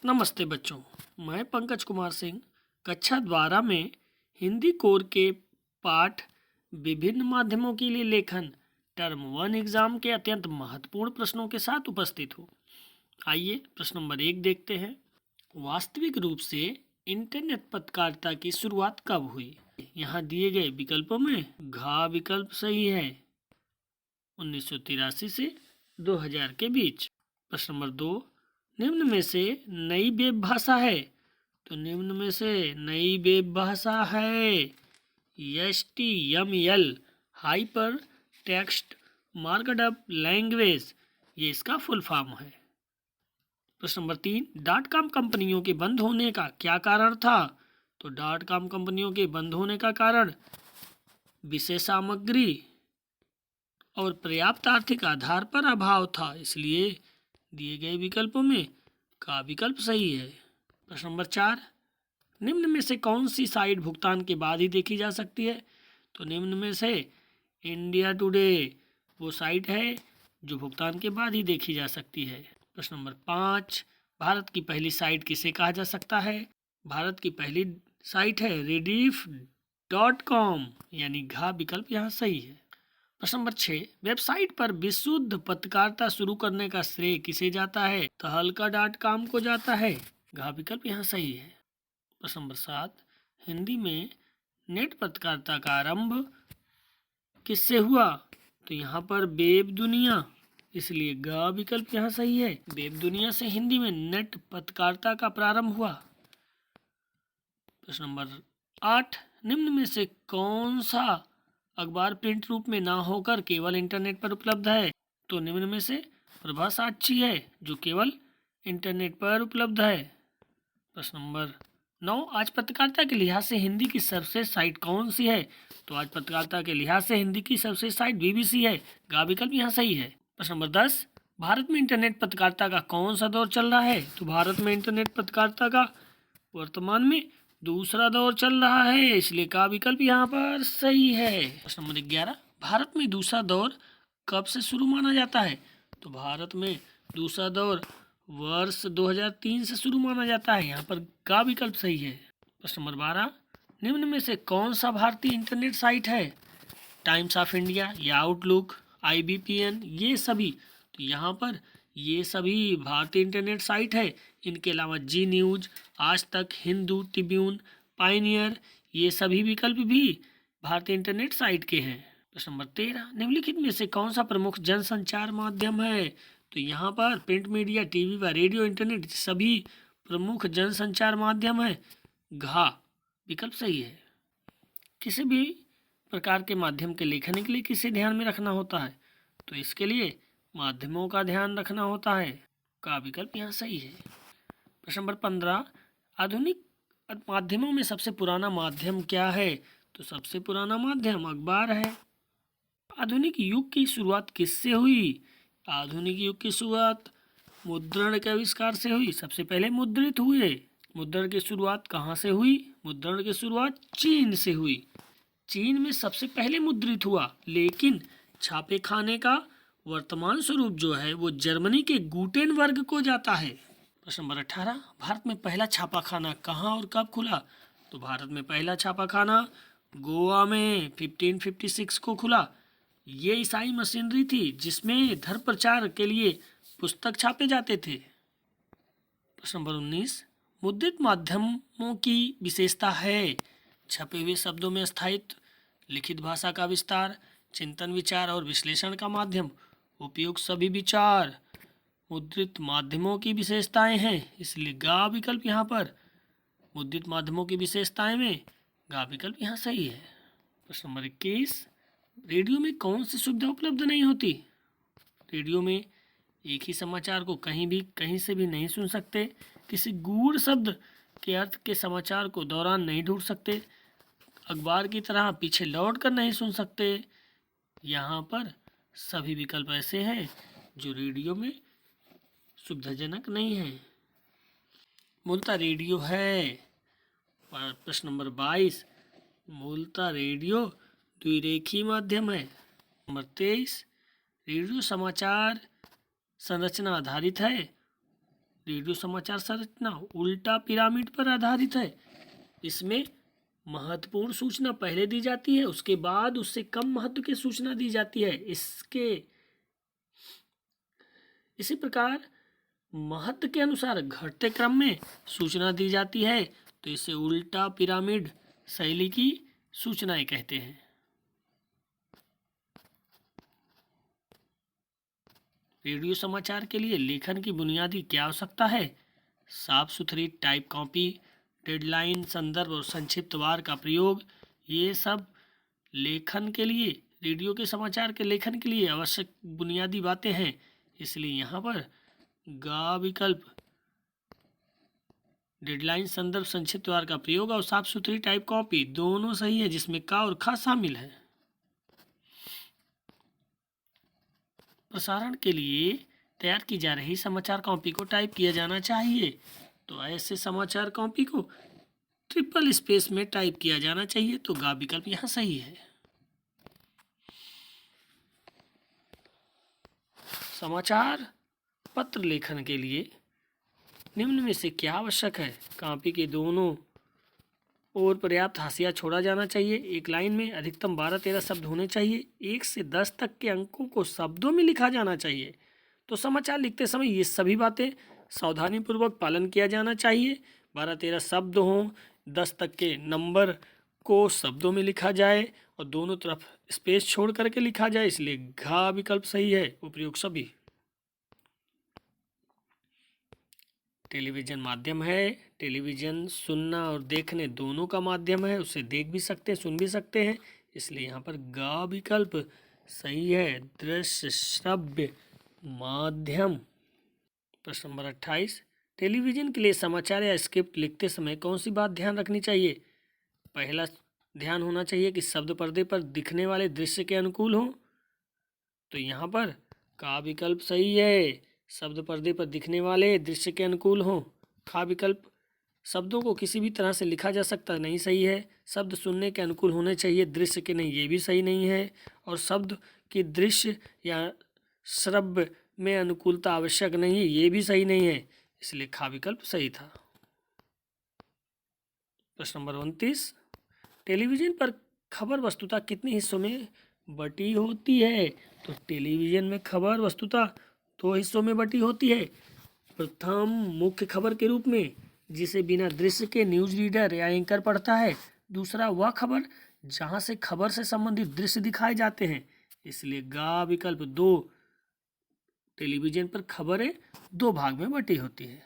नमस्ते बच्चों, मैं पंकज कुमार सिंह कक्षा 12 में हिंदी कोर के पाठ विभिन्न माध्यमों के लिए लेखन टर्म 1 एग्जाम के अत्यंत महत्वपूर्ण प्रश्नों के साथ उपस्थित हूँ। आइए प्रश्न नंबर 1 देखते हैं। वास्तविक रूप से इंटरनेट पत्रकारिता की शुरुआत कब हुई? यहाँ दिए गए विकल्पों में घ विकल्प सही है। 1983 से 2000 के बीच। प्रश्न नंबर 2, निम्न में से नई वेब भाषा है? तो निम्न में से नई वेब भाषा है HTML hyper text markup language, ये इसका फुल फॉर्म है। प्रश्न नंबर 3, डॉट कॉम कंपनियों के बंद होने का क्या कारण था? तो डॉट कॉम कंपनियों के बंद होने का कारण विषय सामग्री और पर्याप्त आर्थिक आधार पर अभाव था, इसलिए दिए गए विकल्पों में का विकल्प सही है। प्रश्न नंबर 4, निम्न में से कौन सी साइट भुगतान के बाद ही देखी जा सकती है? तो निम्न में से इंडिया टुडे वो साइट है जो भुगतान के बाद ही देखी जा सकती है। प्रश्न नंबर 5, भारत की पहली साइट किसे कहा जा सकता है? भारत की पहली साइट है rediff.com, यानी घ विकल्प यहाँ सही है। प्रश्न नंबर 6, वेबसाइट पर विशुद्ध पत्रकारिता शुरू करने का श्रेय किसे जाता है? तो हल्का.com को जाता है, घ विकल्प यहाँ सही है। प्रश्न नंबर 7, हिंदी में नेट पत्रकारिता का आरंभ किससे हुआ? तो यहाँ पर वेब दुनिया, इसलिए ग विकल्प यहाँ सही है। वेब दुनिया से हिंदी में नेट पत्रकारिता का प्रारंभ हुआ। प्रश्न नंबर 8, निम्न में से कौन सा अखबार प्रिंट रूप में ना होकर केवल इंटरनेट पर उपलब्ध है? तो निम्न में से प्रभा साक्षी है जो केवल इंटरनेट पर उपलब्ध है। प्रश्न नंबर 9, आज पत्रकारिता के लिहाज से हिंदी की सर्वश्रेष्ठ साइट कौन सी है? तो आज पत्रकारिता के लिहाज से हिंदी की सर्वश्रेष्ठ साइट BBC है, गा विकल्प यहाँ सही है। प्रश्न नंबर 10, भारत में इंटरनेट पत्रकारिता का कौन सा दौर चल रहा है? तो भारत में इंटरनेट पत्रकारिता का वर्तमान में दूसरा दौर चल रहा है, इसलिए का विकल्प यहाँ पर सही है। प्रश्न नंबर 11, भारत में दूसरा दौर कब से शुरू माना जाता है? तो भारत में दूसरा दौर वर्ष 2003 से शुरू माना जाता है, यहाँ पर का विकल्प सही है। प्रश्न नंबर 12, निम्न में से कौन सा भारतीय इंटरनेट साइट है? टाइम्स ऑफ इंडिया या आउटलुक, IBPN, ये सभी। तो यहाँ पर ये सभी भारतीय इंटरनेट साइट है। इनके अलावा जी न्यूज़, आज तक, हिंदू, ट्रिब्यून, पायनियर, ये सभी विकल्प भी भारतीय इंटरनेट साइट के हैं। प्रश्न नंबर 13, निम्नलिखित में से कौन सा प्रमुख जनसंचार माध्यम है? तो यहाँ पर प्रिंट मीडिया, टीवी व रेडियो, इंटरनेट सभी प्रमुख जनसंचार माध्यम है, घा विकल्प सही है। किसी भी प्रकार के माध्यम के लेखन के लिए किसे ध्यान में रखना होता है? तो इसके लिए माध्यमों का ध्यान रखना होता है, का विकल्प यहाँ सही है। प्रश्न नंबर 15, आधुनिक माध्यमों में सबसे पुराना माध्यम क्या है? तो सबसे पुराना माध्यम अखबार है। आधुनिक युग की शुरुआत किससे हुई? आधुनिक युग की शुरुआत मुद्रण के आविष्कार से हुई। सबसे पहले मुद्रित हुए। मुद्रण की शुरुआत कहाँ से हुई? मुद्रण की शुरुआत चीन से हुई। चीन में सबसे पहले मुद्रित हुआ, लेकिन छापे खाने का वर्तमान स्वरूप जो है वो जर्मनी के गुटेनबर्ग को जाता है। प्रश्न नंबर 18, भारत में पहला छापाखाना कहाँ और कब खुला? तो भारत में पहला छापाखाना गोवा में 1556 को खुला। ये ईसाई मशीनरी थी जिसमें धर्म प्रचार के लिए पुस्तक छापे जाते थे। प्रश्न नंबर 19, मुद्रित माध्यमों की विशेषता है? छपे हुए शब्दों में स्थायित्व, लिखित भाषा का विस्तार, चिंतन, विचार और विश्लेषण का माध्यम, उपयोग सभी विचार। मुद्रित माध्यमों की विशेषताएं हैं, इसलिए गा विकल्प यहाँ पर मुद्रित माध्यमों की विशेषताएं में गा विकल्प यहाँ सही है। प्रश्न नंबर 21, रेडियो में कौन सी सुविधा उपलब्ध नहीं होती? रेडियो में एक ही समाचार को कहीं भी कहीं से भी नहीं सुन सकते, किसी गूढ़ शब्द के अर्थ के समाचार को दौरान नहीं ढूंढ सकते, अखबार की तरह पीछे लौट कर नहीं सुन सकते। यहाँ पर सभी विकल्प ऐसे हैं जो रेडियो में सुविधाजनक नहीं है। मूलतः रेडियो है। प्रश्न नंबर 22, मूलतः रेडियो द्विरेखीय माध्यम है। नंबर 23, रेडियो समाचार संरचना आधारित है। रेडियो समाचार संरचना उल्टा पिरामिड पर आधारित है। इसमें महत्वपूर्ण सूचना पहले दी जाती है, उसके बाद उससे कम महत्व की सूचना दी जाती है। इसी प्रकार महत्व के अनुसार घटते क्रम में सूचना दी जाती है, तो इसे उल्टा पिरामिड शैली की सूचनाएं कहते हैं। रेडियो समाचार के लिए लेखन की बुनियादी क्या आवश्यकता है? साफ सुथरी टाइप कॉपी, डेडलाइन, संदर्भ और संक्षिप्त वार का प्रयोग, ये सब लेखन के लिए, रेडियो के समाचार के लेखन के लिए आवश्यक बुनियादी बातें हैं। इसलिए यहाँ पर गा विकल्प, डेडलाइन, संदर्भ, संक्षिप्त वार का प्रयोग और साफ सुथरी टाइप कॉपी दोनों सही है, जिसमें का और खा शामिल है। प्रसारण के लिए तैयार की जा रही समाचार कॉपी को टाइप किया जाना चाहिए, तो ऐसे समाचार कॉपी को ट्रिपल स्पेस में टाइप किया जाना चाहिए, तो गा विकल्प यहाँ सही है। समाचार पत्र लेखन के लिए निम्न में से क्या आवश्यक है? कॉपी के दोनों ओर पर्याप्त हाशिया छोड़ा जाना चाहिए। एक लाइन में अधिकतम 12-13 शब्द होने चाहिए। 1 से 10 तक के अंकों को शब्दों में लिखा जाना चाहिए। तो समाचार लिखते समय ये सभी बातें सावधानीपूर्वक पालन किया जाना चाहिए। 12-13 शब्द हों, 10 तक के नंबर को शब्दों में लिखा जाए और दोनों तरफ स्पेस छोड़ करके लिखा जाए, इसलिए घा विकल्प सही है। उपयुक्त सभी। टेलीविज़न माध्यम है। टेलीविज़न सुनना और देखने दोनों का माध्यम है, उसे देख भी सकते हैं, सुन भी सकते हैं, इसलिए यहाँ पर गा विकल्प सही है। दृश्य श्रव्य माध्यम। प्रश्न नंबर 28, टेलीविज़न के लिए समाचार या स्क्रिप्ट लिखते समय कौन सी बात ध्यान रखनी चाहिए? पहला ध्यान होना चाहिए कि शब्द पर्दे पर दिखने वाले दृश्य के अनुकूल हों, तो यहाँ पर का विकल्प सही है। शब्द पर्दे पर दिखने वाले दृश्य के अनुकूल हों। खा विकल्प, शब्दों को किसी भी तरह से लिखा जा सकता नहीं, सही है। शब्द सुनने के अनुकूल होने चाहिए, दृश्य के नहीं, ये भी सही नहीं है। और शब्द की दृश्य या श्रव्य में अनुकूलता आवश्यक नहीं है, ये भी सही नहीं है, इसलिए खा विकल्प सही था। प्रश्न नंबर 29, टेलीविज़न पर खबर वस्तुतः कितने हिस्सों में बटी होती है? तो टेलीविज़न में खबर वस्तुतः 2 हिस्सों में बटी होती है। प्रथम मुख्य खबर के रूप में, जिसे बिना दृश्य के न्यूज़ रीडर या एंकर पढ़ता है। दूसरा वह खबर जहां से खबर से संबंधित दृश्य दिखाए जाते हैं, इसलिए गा विकल्प 2। टेलीविज़न पर खबरें 2 भाग में बटी होती है।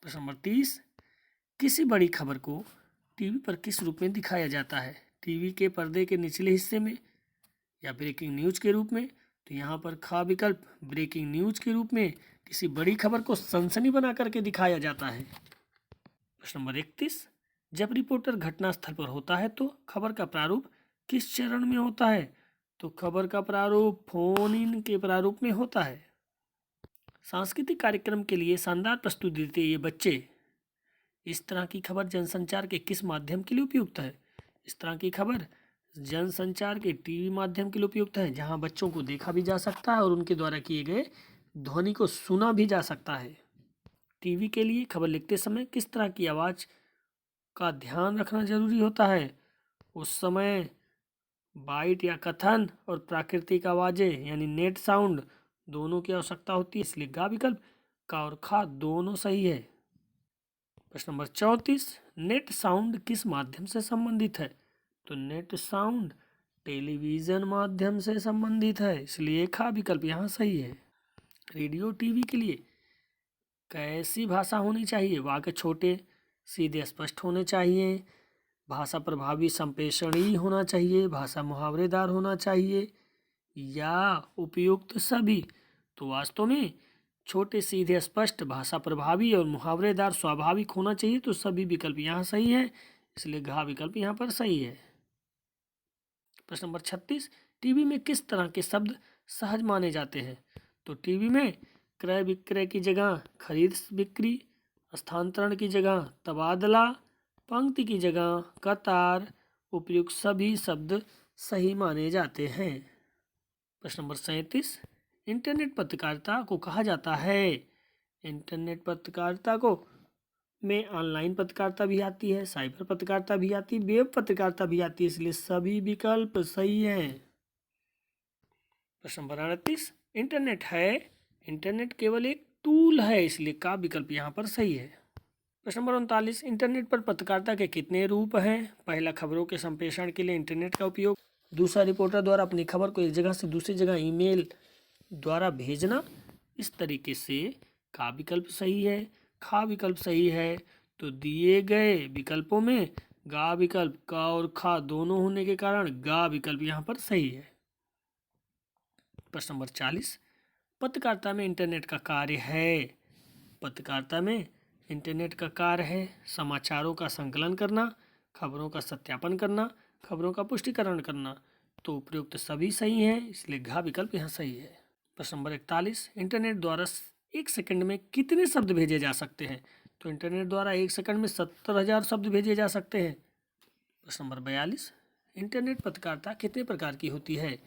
प्रश्न नंबर 30, किसी बड़ी खबर को टीवी पर किस रूप में दिखाया जाता है? टीवी के पर्दे के निचले हिस्से में या ब्रेकिंग न्यूज के रूप में? तो यहाँ पर खा विकल्प ब्रेकिंग न्यूज के रूप में किसी बड़ी खबर को सनसनी बना करके दिखाया जाता है। प्रश्न नंबर 31, जब रिपोर्टर घटनास्थल पर होता है तो खबर का प्रारूप किस चरण में होता है? तो खबर का प्रारूप फोन इन के प्रारूप में होता है। सांस्कृतिक कार्यक्रम के लिए शानदार प्रस्तुति देते ये बच्चे, इस तरह की खबर जनसंचार के किस माध्यम के लिए उपयुक्त है? इस तरह की खबर जनसंचार के टीवी माध्यम के लिए उपयुक्त है, जहां बच्चों को देखा भी जा सकता है और उनके द्वारा किए गए ध्वनि को सुना भी जा सकता है। टीवी के लिए खबर लिखते समय किस तरह की आवाज़ का ध्यान रखना जरूरी होता है? उस समय बाइट या कथन और प्राकृतिक आवाज़ें यानी नेट साउंड दोनों की आवश्यकता होती है, इसलिए गा विकल्प का और खा दोनों सही है। प्रश्न नंबर 34, नेट साउंड किस माध्यम से संबंधित है? तो नेट साउंड टेलीविज़न माध्यम से संबंधित है, इसलिए खा विकल्प यहाँ सही है। रेडियो टीवी के लिए कैसी भाषा होनी चाहिए? वाक्य छोटे, सीधे, स्पष्ट होने चाहिए। भाषा प्रभावी संप्रेषणीय होना चाहिए। भाषा मुहावरेदार होना चाहिए या उपयुक्त सभी? तो वास्तव में छोटे, सीधे, स्पष्ट, भाषा प्रभावी और मुहावरेदार स्वाभाविक होना चाहिए, तो सभी विकल्प यहाँ सही है, इसलिए घा विकल्प यहाँ पर सही है। प्रश्न नंबर 36, टीवी में किस तरह के शब्द सहज माने जाते हैं? तो टीवी में क्रय विक्रय की जगह खरीद बिक्री, स्थानांतरण की जगह तबादला, पंक्ति की जगह कतार, उपयुक्त सभी शब्द सही माने जाते हैं। प्रश्न नंबर 37, इंटरनेट पत्रकारिता को कहा जाता है। इंटरनेट पत्रकारिता को में ऑनलाइन पत्रकारिता भी आती है, साइबर पत्रकारिता भी आती है, वेब पत्रकारिता भी आती है, इसलिए सभी विकल्प सही हैं। प्रश्न नंबर 38, इंटरनेट है, इंटरनेट केवल एक टूल है, इसलिए का विकल्प यहाँ पर सही है। प्रश्न नंबर 39, इंटरनेट पर पत्रकारिता के कितने रूप हैं? पहला, खबरों के संप्रेषण के लिए इंटरनेट का उपयोग। दूसरा, रिपोर्टर द्वारा अपनी खबर को एक जगह से दूसरी जगह ईमेल द्वारा भेजना। इस तरीके से का विकल्प सही है, खा विकल्प सही है। तो दिए गए विकल्पों में गा विकल्प का और खा दोनों होने के कारण गा विकल्प यहाँ पर सही है। प्रश्न नंबर 40, पत्रकारिता में इंटरनेट का कार्य है। पत्रकारिता में इंटरनेट का कार्य है समाचारों का संकलन करना, खबरों का सत्यापन करना, खबरों का पुष्टिकरण करना। तो उपयुक्त सभी सही हैं, इसलिए घा विकल्प यहाँ सही है। प्रश्न नंबर 41, इंटरनेट द्वारा 1 सेकंड में कितने शब्द भेजे जा सकते हैं? तो इंटरनेट द्वारा 1 सेकंड में 70,000 शब्द भेजे जा सकते हैं। प्रश्न नंबर 42, इंटरनेट पत्रकारिता कितने प्रकार की होती है?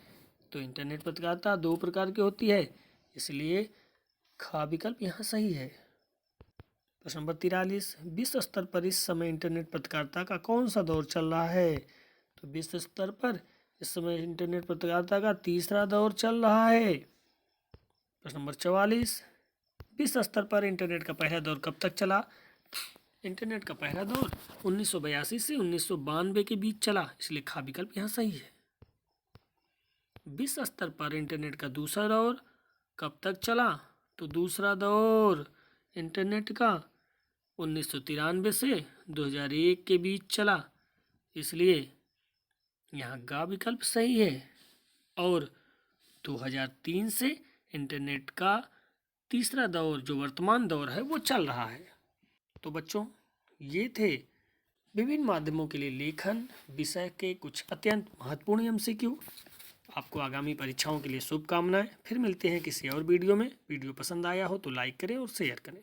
तो इंटरनेट पत्रकारिता 2 प्रकार की होती है, इसलिए खा विकल्प यहाँ सही है। प्रश्न नंबर 43, विश्व स्तर पर इस समय इंटरनेट पत्रकारिता का कौन सा दौर चल रहा है? तो विश्व स्तर पर इस समय इंटरनेट पत्रकारिता का तीसरा दौर चल रहा है। प्रश्न नंबर 44, विश्व स्तर पर इंटरनेट का पहला दौर कब तक चला? इंटरनेट का पहला दौर 1982 से 1992 के बीच चला, इसलिए खा विकल्प यहाँ सही है। विश्व स्तर पर इंटरनेट का दूसरा दौर कब तक चला? तो दूसरा दौर इंटरनेट का 1993 से 2001 के बीच चला, इसलिए यहाँ गा विकल्प सही है। और 2003 से इंटरनेट का तीसरा दौर जो वर्तमान दौर है वो चल रहा है। तो बच्चों, ये थे विभिन्न माध्यमों के लिए लेखन विषय के कुछ अत्यंत महत्वपूर्ण MCQ। आपको आगामी परीक्षाओं के लिए शुभकामनाएं। फिर मिलते हैं किसी और वीडियो में। वीडियो पसंद आया हो तो लाइक करें और शेयर करें।